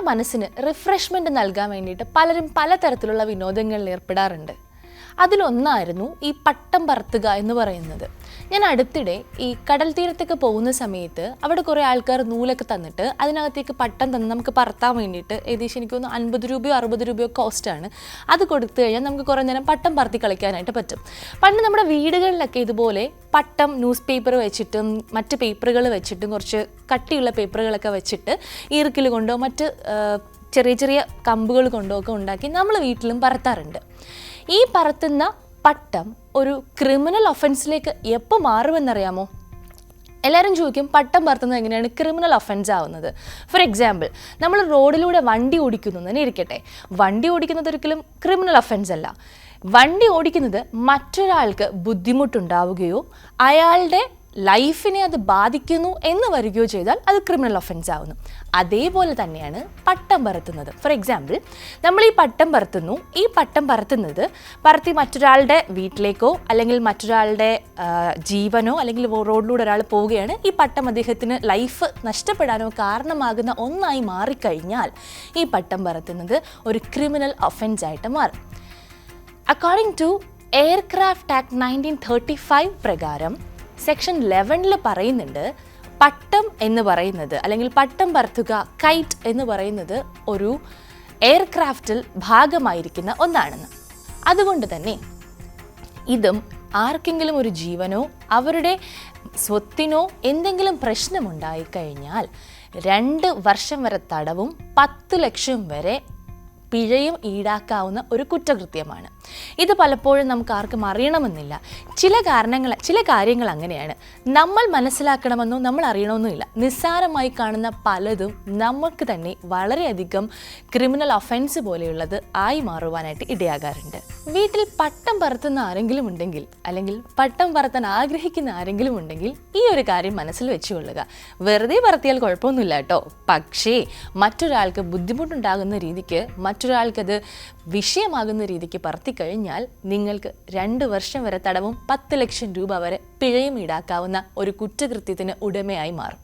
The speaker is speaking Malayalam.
മനസ്സിന് റിഫ്രഷ്മെൻറ്റ് നൽകാൻ വേണ്ടിയിട്ട് പലരും പലതരത്തിലുള്ള വിനോദങ്ങളിൽ ഏർപ്പെടാറുണ്ട്. അതിലൊന്നായിരുന്നു ഈ പട്ടം പറത്തുക എന്ന് പറയുന്നത്. ഞാൻ അടുത്തിടെ ഈ കടൽ തീരത്തൊക്കെ പോകുന്ന സമയത്ത് അവിടെ കുറേ ആൾക്കാർ നൂലൊക്കെ തന്നിട്ട് അതിനകത്തേക്ക് പട്ടം തന്ന് നമുക്ക് പറത്താൻ വേണ്ടിയിട്ട് ഏകദേശം എനിക്കൊന്ന് 50 രൂപയോ 60 രൂപയോ കോസ്റ്റാണ്. അത് കൊടുത്തു കഴിഞ്ഞാൽ നമുക്ക് കുറേ നേരം പട്ടം പറത്തി കളിക്കാനായിട്ട് പറ്റും. പണ്ട് നമ്മുടെ വീടുകളിലൊക്കെ ഇതുപോലെ പട്ടം ന്യൂസ് പേപ്പർ വെച്ചിട്ടും മറ്റ് പേപ്പറുകൾ വെച്ചിട്ടും കുറച്ച് കട്ടിയുള്ള പേപ്പറുകളൊക്കെ വെച്ചിട്ട് ഈർക്കിൽ കൊണ്ടോ മറ്റ് ചെറിയ ചെറിയ കമ്പുകൾ കൊണ്ടോ ഒക്കെ ഉണ്ടാക്കി നമ്മൾ വീട്ടിലും പറത്താറുണ്ട്. ഈ പറത്തുന്ന പട്ടം ഒരു ക്രിമിനൽ ഒഫൻസിലേക്ക് എപ്പോൾ മാറുമെന്നറിയാമോ? എല്ലാവരും ചോദിക്കും പട്ടം പറത്തുന്നത് എങ്ങനെയാണ് ക്രിമിനൽ ഒഫൻസ് ആവുന്നത്. ഫോർ എക്സാമ്പിൾ, നമ്മൾ റോഡിലൂടെ വണ്ടി ഓടിക്കുന്നു തന്നെ ഇരിക്കട്ടെ. വണ്ടി ഓടിക്കുന്നത് ഒരിക്കലും ക്രിമിനൽ ഒഫൻസ് അല്ല. വണ്ടി ഓടിക്കുന്നത് മറ്റൊരാൾക്ക് ബുദ്ധിമുട്ടുണ്ടാവുകയോ അയാളുടെ ലൈഫിനെ അത് ബാധിക്കുന്നു എന്ന് വരികയോ ചെയ്താൽ അത് ക്രിമിനൽ ഒഫൻസ് ആവുന്നു. അതേപോലെ തന്നെയാണ് പട്ടം പറത്തുന്നത്. ഫോർ എക്സാമ്പിൾ, നമ്മൾ ഈ പട്ടം പറത്തുന്നു. ഈ പട്ടം പറത്തി മറ്റൊരാളുടെ വീട്ടിലേക്കോ അല്ലെങ്കിൽ മറ്റൊരാളുടെ ജീവനോ അല്ലെങ്കിൽ റോഡിലൂടെ ഒരാൾ പോവുകയാണ്, ഈ പട്ടം അദ്ദേഹത്തിന് ലൈഫ് നഷ്ടപ്പെടാനോ കാരണമാകുന്ന ഒന്നായി മാറിക്കഴിഞ്ഞാൽ ഈ പട്ടം പറത്തുന്നത് ഒരു ക്രിമിനൽ ഒഫൻസ് ആയിട്ട് മാറും. അക്കോർഡിംഗ് ടു എയർക്രാഫ്റ്റ് ആക്ട് 1935 പ്രകാരം സെക്ഷൻ 11 പറയുന്നുണ്ട് പട്ടം എന്ന് പറയുന്നത് അല്ലെങ്കിൽ പട്ടം പറത്തുക, കൈറ്റ് എന്ന് പറയുന്നത് ഒരു എയർക്രാഫ്റ്റിൽ ഭാഗമായിരിക്കുന്ന ഒന്നാണെന്ന്. അതുകൊണ്ട് തന്നെ ഇതും ആർക്കെങ്കിലും ഒരു ജീവനോ അവരുടെ സ്വത്തിനോ എന്തെങ്കിലും പ്രശ്നമുണ്ടായിക്കഴിഞ്ഞാൽ 2 വർഷം വരെ തടവും 10 ലക്ഷം വരെ പിഴയും ഈടാക്കാവുന്ന ഒരു കുറ്റകൃത്യമാണ്. ഇത് പലപ്പോഴും നമുക്ക് ആർക്കും അറിയണമെന്നില്ല. ചില കാര്യങ്ങൾ അങ്ങനെയാണ്. നമ്മൾ മനസ്സിലാക്കണമെന്നോ നമ്മൾ അറിയണമെന്നോ നിസ്സാരമായി കാണുന്ന പലതും നമുക്ക് തന്നെ വളരെയധികം ക്രിമിനൽ ഒഫൻസ് പോലെയുള്ളത് ആയി മാറുവാനായിട്ട് ഇടയാകാറുണ്ട്. വീട്ടിൽ പട്ടം പറത്തുന്ന ആരെങ്കിലും ഉണ്ടെങ്കിൽ അല്ലെങ്കിൽ പട്ടം പറത്താൻ ആഗ്രഹിക്കുന്ന ആരെങ്കിലും ഉണ്ടെങ്കിൽ ഈ ഒരു കാര്യം മനസ്സിൽ വെച്ചുകൊള്ളുക. വെറുതെ പറത്തിയാൽ കുഴപ്പമൊന്നുമില്ല കേട്ടോ. പക്ഷേ മറ്റൊരാൾക്ക് ബുദ്ധിമുട്ടുണ്ടാകുന്ന രീതിക്ക്, മറ്റൊരാൾക്കത് വിഷയമാകുന്ന രീതിക്ക് പറത്തിക്കഴിഞ്ഞാൽ നിങ്ങൾക്ക് 2 വർഷം വരെ തടവും 10 ലക്ഷം രൂപ വരെ പിഴയും ഈടാക്കാവുന്ന ഒരു കുറ്റകൃത്യത്തിന് ഉടമയായി മാറും.